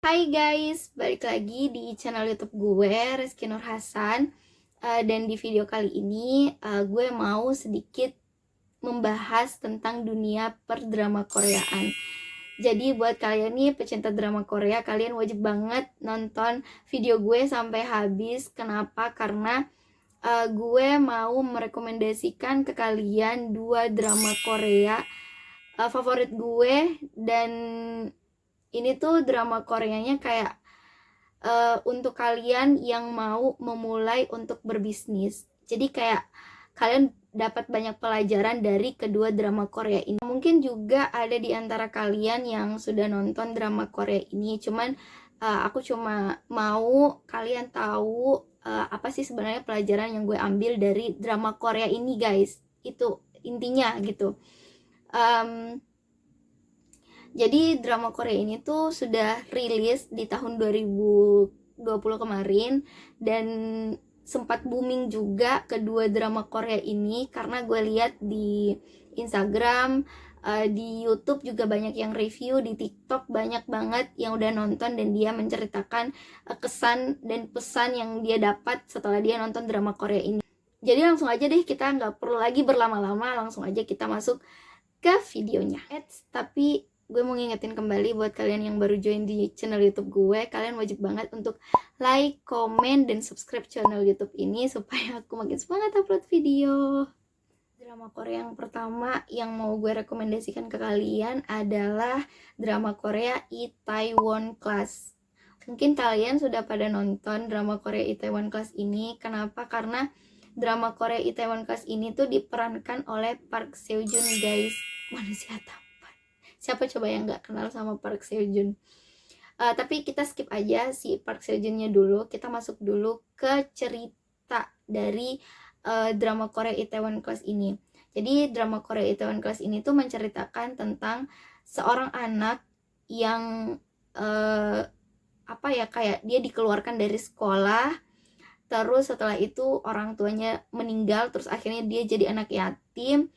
Hai guys, balik lagi di channel YouTube gue, Rizky Nur Hasan. Dan di video kali ini gue mau sedikit membahas tentang dunia perdrama Koreaan. Jadi buat kalian nih pecinta drama Korea, kalian wajib banget nonton video gue sampai habis. Kenapa? Karena gue mau merekomendasikan ke kalian dua drama Korea favorit gue. Dan ini tuh drama Koreanya kayak untuk kalian yang mau memulai untuk berbisnis. Jadi kayak kalian dapat banyak pelajaran dari kedua drama Korea ini. Mungkin juga ada di antara kalian yang sudah nonton drama Korea ini, cuman aku cuma mau kalian tahu apa sih sebenarnya pelajaran yang gue ambil dari drama Korea ini, guys. Itu intinya gitu. Jadi drama Korea ini tuh sudah rilis di tahun 2020 kemarin, dan sempat booming juga kedua drama Korea ini karena gue lihat di Instagram, di YouTube juga banyak yang review, di TikTok banyak banget yang udah nonton dan dia menceritakan kesan dan pesan yang dia dapat setelah dia nonton drama Korea ini. Jadi langsung aja deh, kita nggak perlu lagi berlama-lama, langsung aja kita masuk ke videonya. Tapi gue mau ngingetin kembali buat kalian yang baru join di channel YouTube gue, kalian wajib banget untuk like, komen, dan subscribe channel YouTube ini supaya aku makin semangat upload video. Drama Korea yang pertama yang mau gue rekomendasikan ke kalian adalah drama Korea Itaewon Class. Mungkin kalian sudah pada nonton drama Korea Itaewon Class ini. Kenapa? Karena drama Korea Itaewon Class ini tuh diperankan oleh Park Seo Joon, guys. Manusia tampan. Siapa coba yang gak kenal sama Park Seo Joon? Tapi kita skip aja si Park Seo Joon-nya dulu. Kita masuk dulu ke cerita dari drama Korea Itaewon Class ini. Jadi drama Korea Itaewon Class ini tuh menceritakan tentang seorang anak yang kayak dia dikeluarkan dari sekolah, terus setelah itu orang tuanya meninggal, terus akhirnya dia jadi anak yatim.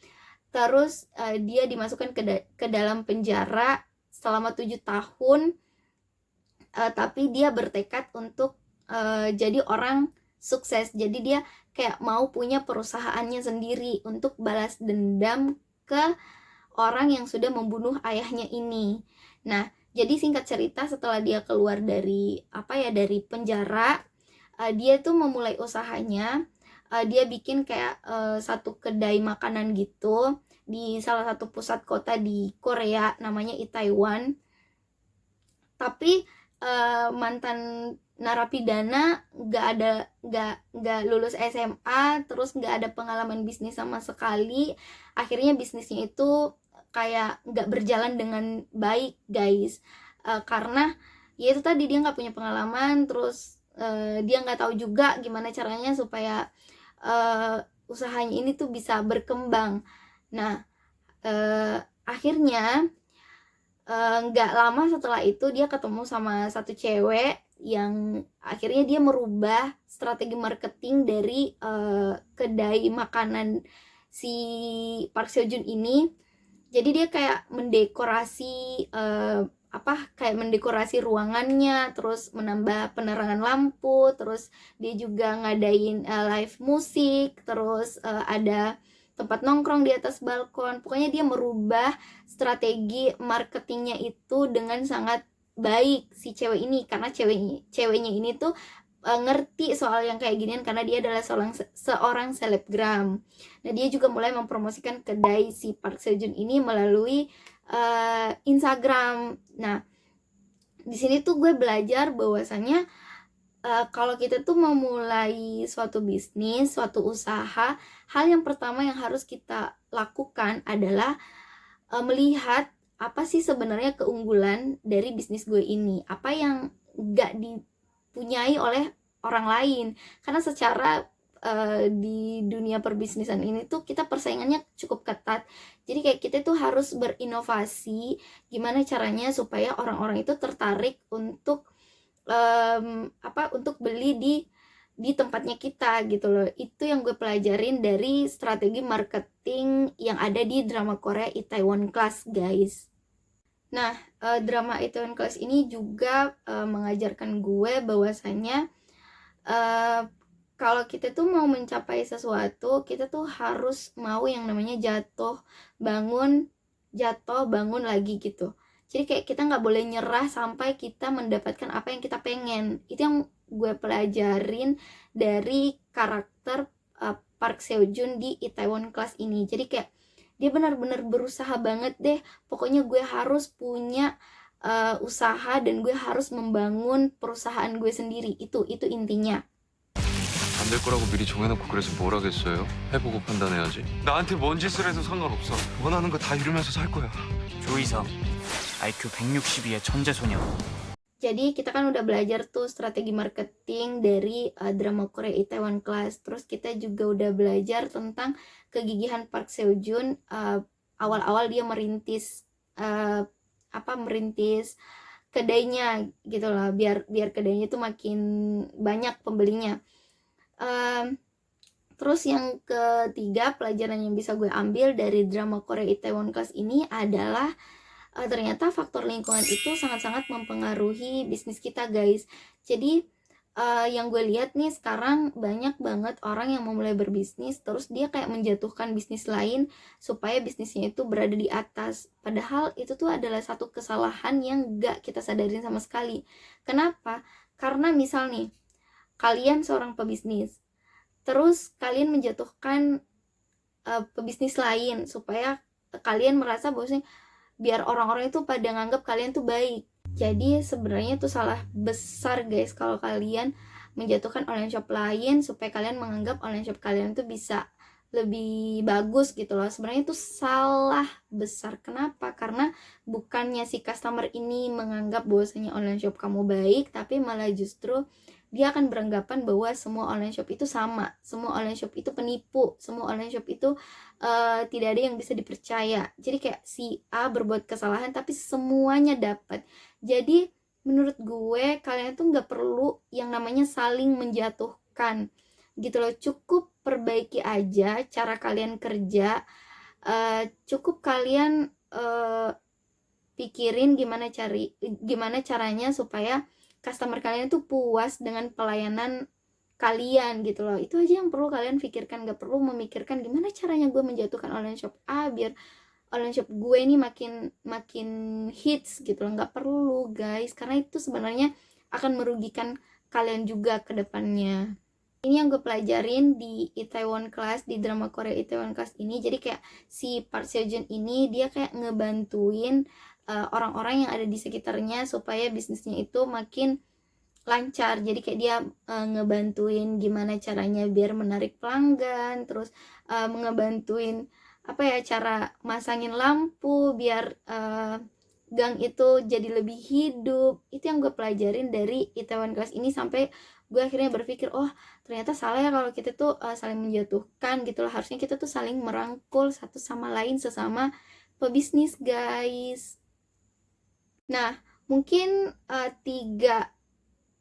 Terus dia dimasukkan ke dalam penjara selama 7 tahun, tapi dia bertekad untuk jadi orang sukses. Jadi dia kayak mau punya perusahaannya sendiri untuk balas dendam ke orang yang sudah membunuh ayahnya ini. Nah, jadi singkat cerita, setelah dia keluar dari dari penjara, dia tuh memulai usahanya. Dia bikin kayak satu kedai makanan gitu di salah satu pusat kota di Korea, namanya Itaewon. Tapi mantan narapidana nggak lulus SMA, terus nggak ada pengalaman bisnis sama sekali. Akhirnya bisnisnya itu kayak nggak berjalan dengan baik, guys. Karena ya itu tadi, dia nggak punya pengalaman, terus dia nggak tahu juga gimana caranya supaya usahanya ini tuh bisa berkembang. Nah, akhirnya nggak lama setelah itu dia ketemu sama satu cewek yang akhirnya dia merubah strategi marketing dari kedai makanan si Park Seo Joon ini. Jadi dia kayak mendekorasi kayak mendekorasi ruangannya, terus menambah penerangan lampu, terus dia juga ngadain live musik, terus ada tempat nongkrong di atas balkon. Pokoknya dia merubah strategi marketingnya itu dengan sangat baik si cewek ini, karena ceweknya ini tuh ngerti soal yang kayak ginian karena dia adalah seorang selebgram. Nah, dia juga mulai mempromosikan kedai si Park Seo Joon ini melalui Instagram. Nah, di sini tuh gue belajar bahwasanya kalau kita tuh memulai suatu bisnis, suatu usaha, hal yang pertama yang harus kita lakukan adalah melihat apa sih sebenarnya keunggulan dari bisnis gue ini, apa yang gak dipunyai oleh orang lain. Karena secara di dunia perbisnisan ini tuh kita persaingannya cukup ketat. Jadi kayak kita tuh harus berinovasi gimana caranya supaya orang-orang itu tertarik untuk untuk beli di tempatnya kita gitu loh. Itu yang gue pelajarin dari strategi marketing yang ada di drama Korea Itaewon Class, guys. Nah, drama Itaewon Class ini juga mengajarkan gue bahwasanya kalau kita tuh mau mencapai sesuatu, kita tuh harus mau yang namanya jatuh bangun lagi gitu. Jadi kayak kita nggak boleh nyerah sampai kita mendapatkan apa yang kita pengen. Itu yang gue pelajarin dari karakter Park Seo Joon di Itaewon Class ini. Jadi kayak dia benar-benar berusaha banget deh. Pokoknya gue harus punya usaha dan gue harus membangun perusahaan gue sendiri. Itu intinya. 안 될 거라고 미리 정해놓고 그래서 뭘 하겠어요? 해보고 판단해야지. 나한테 뭔 짓을 해도 상관없어. 원하는 거 다 이루면서 살 거야. 조이성, IQ 162의 천재 소녀. Jadi kita kan udah belajar tuh strategi marketing dari drama Korea Itaewon Class. Terus kita juga udah belajar tentang kegigihan Park Seo Joon. Awal-awal dia merintis merintis kedainya gitu lah, biar kedainya tuh makin banyak pembelinya. Terus yang ketiga pelajaran yang bisa gue ambil dari drama Korea Itaewon Class ini adalah ternyata faktor lingkungan itu sangat-sangat mempengaruhi bisnis kita, guys. Jadi yang gue lihat nih sekarang banyak banget orang yang mau mulai berbisnis terus dia kayak menjatuhkan bisnis lain supaya bisnisnya itu berada di atas. Padahal itu tuh adalah satu kesalahan yang gak kita sadarin sama sekali. Kenapa? Karena misal nih, kalian seorang pebisnis, terus kalian menjatuhkan pebisnis lain supaya kalian merasa bahwasanya biar orang-orang itu pada nganggap kalian tuh baik. Jadi sebenarnya itu salah besar, guys, kalau kalian menjatuhkan online shop lain supaya kalian menganggap online shop kalian tuh bisa lebih bagus gitu loh. Sebenarnya itu salah besar. Kenapa? Karena bukannya si customer ini menganggap bahwasanya online shop kamu baik, tapi malah justru dia akan beranggapan bahwa semua online shop itu sama, semua online shop itu penipu, semua online shop itu tidak ada yang bisa dipercaya. Jadi kayak si A berbuat kesalahan tapi semuanya dapat. Jadi menurut gue kalian tuh nggak perlu yang namanya saling menjatuhkan gitu loh. Cukup perbaiki aja cara kalian kerja, cukup kalian pikirin gimana caranya supaya customer kalian tuh puas dengan pelayanan kalian gitu loh. Itu aja yang perlu kalian pikirkan, gak perlu memikirkan gimana caranya gue menjatuhkan online shop A biar online shop gue ini makin hits gitu loh. Gak perlu, guys, karena itu sebenarnya akan merugikan kalian juga ke depannya. Ini yang gue pelajarin di Itaewon Class, di drama Korea Itaewon Class ini. Jadi kayak si Park Seo Joon ini dia kayak ngebantuin orang-orang yang ada di sekitarnya supaya bisnisnya itu makin lancar. Jadi kayak dia ngebantuin gimana caranya biar menarik pelanggan, terus ngebantuin cara masangin lampu biar gang itu jadi lebih hidup. Itu yang gue pelajarin dari Itaewon Class ini sampai gue akhirnya berpikir, oh ternyata salah ya kalau kita tuh saling menjatuhkan gitu loh. Harusnya kita tuh saling merangkul satu sama lain sesama pebisnis, guys. Nah, mungkin 3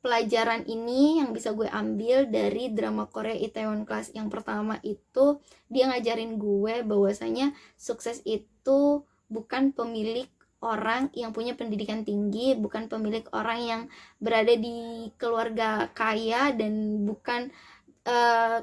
pelajaran ini yang bisa gue ambil dari drama Korea Itaewon Class. Yang pertama itu dia ngajarin gue bahwasanya sukses itu bukan pemilik orang yang punya pendidikan tinggi, bukan pemilik orang yang berada di keluarga kaya, dan bukan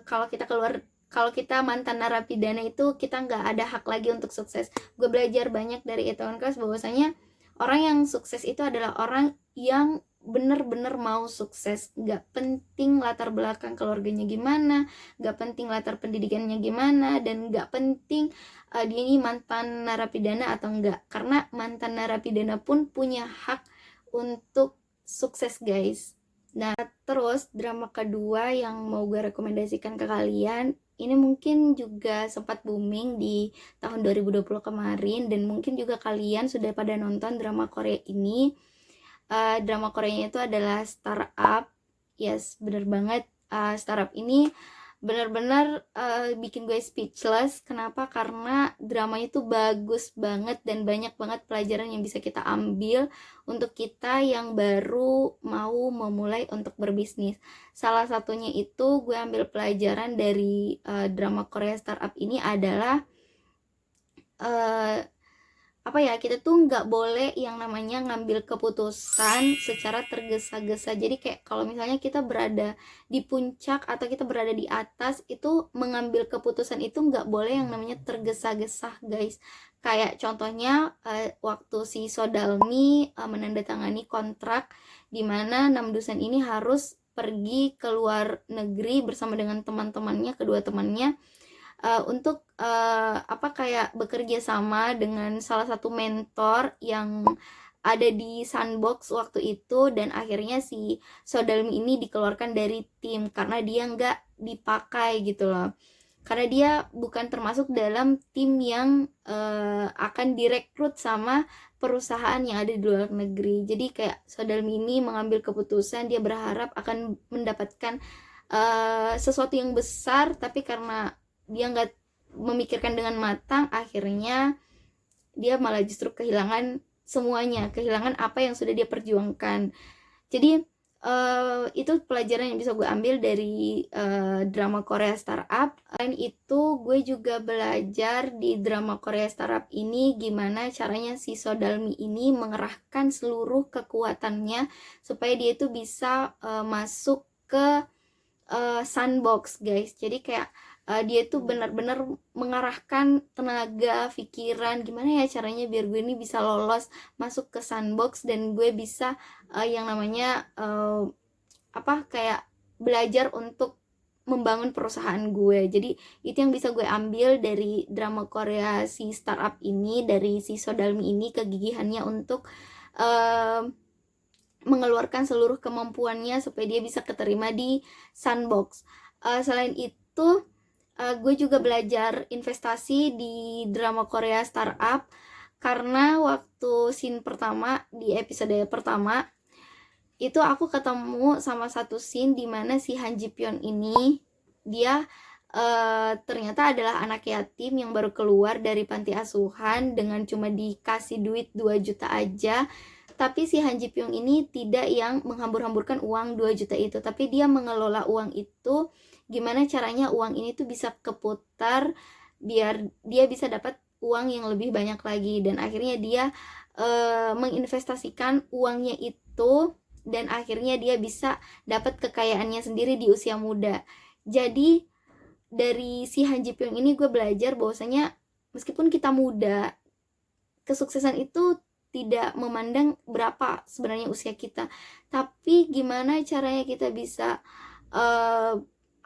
kalau kita mantan narapidana itu kita nggak ada hak lagi untuk sukses. Gue belajar banyak dari Itaewon Class bahwasanya orang yang sukses itu adalah orang yang bener-bener mau sukses. Gak penting latar belakang keluarganya gimana, gak penting latar pendidikannya gimana, dan gak penting dia ini mantan narapidana atau enggak. Karena mantan narapidana pun punya hak untuk sukses, guys. Nah, terus drama kedua yang mau gue rekomendasikan ke kalian, ini mungkin juga sempat booming di tahun 2020 kemarin, dan mungkin juga kalian sudah pada nonton drama Korea ini. Drama Koreanya itu adalah Startup. Yes, bener banget. Startup ini bener-bener bikin gue speechless. Kenapa? Karena dramanya itu bagus banget dan banyak banget pelajaran yang bisa kita ambil untuk kita yang baru mau memulai untuk berbisnis. Salah satunya itu gue ambil pelajaran dari drama Korea Startup ini adalah apa ya, kita tuh nggak boleh yang namanya ngambil keputusan secara tergesa-gesa. Jadi kayak kalau misalnya kita berada di puncak atau kita berada di atas, itu mengambil keputusan itu nggak boleh yang namanya tergesa-gesa, guys. Kayak contohnya waktu si Sodalmi menandatangani kontrak di mana 6 dosen ini harus pergi ke luar negeri bersama dengan teman-temannya, kedua temannya, untuk kayak bekerja sama dengan salah satu mentor yang ada di Sandbox waktu itu, dan akhirnya si Sodalmi ini dikeluarkan dari tim karena dia nggak dipakai gitu loh, karena dia bukan termasuk dalam tim yang akan direkrut sama perusahaan yang ada di luar negeri. Jadi kayak Sodalmi ini mengambil keputusan, dia berharap akan mendapatkan sesuatu yang besar, tapi karena dia nggak memikirkan dengan matang, akhirnya dia malah justru kehilangan semuanya, kehilangan apa yang sudah dia perjuangkan. Jadi itu pelajaran yang bisa gue ambil dari drama Korea Startup. Selain itu gue juga belajar di drama Korea Startup ini gimana caranya si Sodalmi ini mengerahkan seluruh kekuatannya supaya dia itu bisa masuk ke Sandbox, guys. Jadi kayak dia tuh benar-benar mengarahkan tenaga, pikiran, gimana ya caranya biar gue ini bisa lolos masuk ke Sandbox dan gue bisa yang namanya kayak belajar untuk membangun perusahaan gue. Jadi itu yang bisa gue ambil dari drama Korea si Startup ini, dari si Sodalmi ini, kegigihannya untuk mengeluarkan seluruh kemampuannya supaya dia bisa keterima di Sandbox. Selain itu gue juga belajar investasi di drama Korea Startup, karena waktu scene pertama di episode pertama itu aku ketemu sama satu scene di mana si Han Ji Pyeon ini dia ternyata adalah anak yatim yang baru keluar dari panti asuhan dengan cuma dikasih duit 2 juta aja. Tapi si Han Ji Pyeon ini tidak yang menghambur-hamburkan uang 2 juta itu, tapi dia mengelola uang itu, gimana caranya uang ini tuh bisa keputar biar dia bisa dapat uang yang lebih banyak lagi, dan akhirnya dia menginvestasikan uangnya itu, dan akhirnya dia bisa dapat kekayaannya sendiri di usia muda. Jadi dari si Han Ji Pyeon ini gue belajar bahwasanya meskipun kita muda, kesuksesan itu tidak memandang berapa sebenarnya usia kita, tapi gimana caranya kita bisa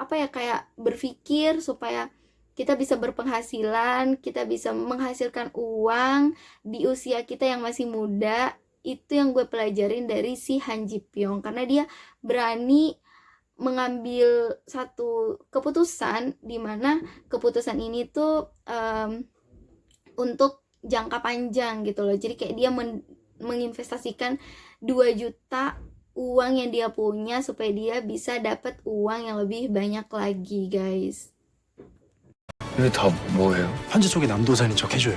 kayak berpikir supaya kita bisa berpenghasilan, kita bisa menghasilkan uang di usia kita yang masih muda. Itu yang gue pelajarin dari si Han Ji Pyeon, karena dia berani mengambil satu keputusan di mana keputusan ini tuh untuk jangka panjang gitu loh. Jadi kayak dia menginvestasikan 2 juta uang yang dia punya supaya dia bisa dapat uang yang lebih banyak lagi, guys. 이게 다 뭐예요? 현지 쪽에 남도산인 척 해줘요.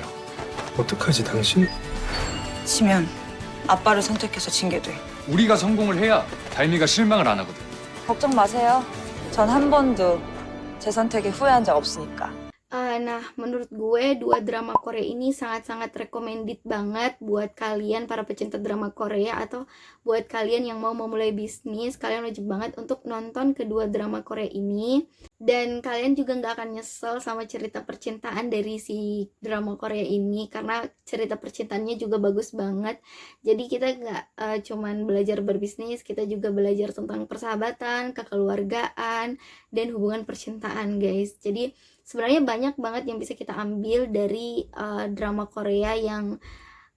어떡하지 당신? 지면 아빠를 선택해서 징계 돼. 우리가 성공을 해야 달미가 실망을 안 하거든. 걱정 마세요. 전 한 번도 제 선택에 후회한 적 없으니까. Nah, menurut gue 2 drama Korea ini sangat-sangat recommended banget buat kalian para pecinta drama Korea, atau buat kalian yang mau memulai bisnis. Kalian wajib banget untuk nonton kedua drama Korea ini, dan kalian juga nggak akan nyesel sama cerita percintaan dari si drama Korea ini, karena cerita percintaannya juga bagus banget. Jadi kita nggak cuman belajar berbisnis, kita juga belajar tentang persahabatan, kekeluargaan, dan hubungan percintaan, guys. Jadi sebenarnya banyak banget yang bisa kita ambil dari drama Korea yang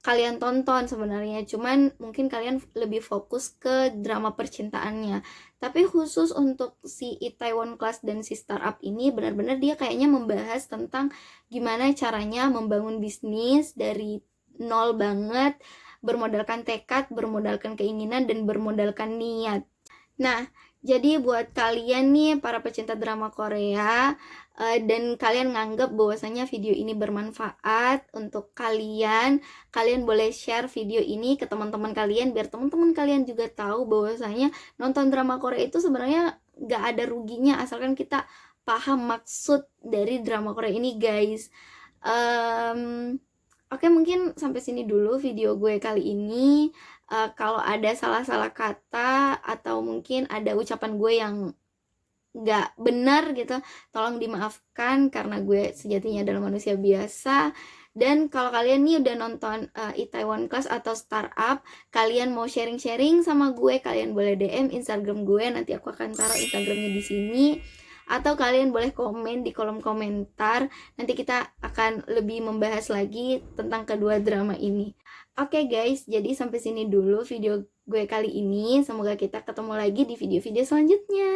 kalian tonton sebenarnya. Cuman mungkin kalian lebih fokus ke drama percintaannya. Tapi khusus untuk si Itaewon Class dan si Startup ini, benar-benar dia kayaknya membahas tentang gimana caranya membangun bisnis dari nol banget, bermodalkan tekad, bermodalkan keinginan, dan bermodalkan niat. Nah, jadi buat kalian nih para pecinta drama Korea, dan kalian nganggap bahwasanya video ini bermanfaat untuk kalian, kalian boleh share video ini ke teman-teman kalian biar teman-teman kalian juga tahu bahwasanya nonton drama Korea itu sebenarnya gak ada ruginya asalkan kita paham maksud dari drama Korea ini, guys. Oke, mungkin sampai sini dulu video gue kali ini. Kalau ada salah-salah kata atau mungkin ada ucapan gue yang nggak benar gitu, tolong dimaafkan karena gue sejatinya adalah manusia biasa. Dan kalau kalian nih udah nonton Itaewon Class atau Startup, kalian mau sharing-sharing sama gue, kalian boleh DM Instagram gue, nanti aku akan taruh Instagramnya di sini. Atau kalian boleh komen di kolom komentar, nanti kita akan lebih membahas lagi tentang kedua drama ini. Oke guys, jadi sampai sini dulu video gue kali ini. Semoga kita ketemu lagi di video-video selanjutnya.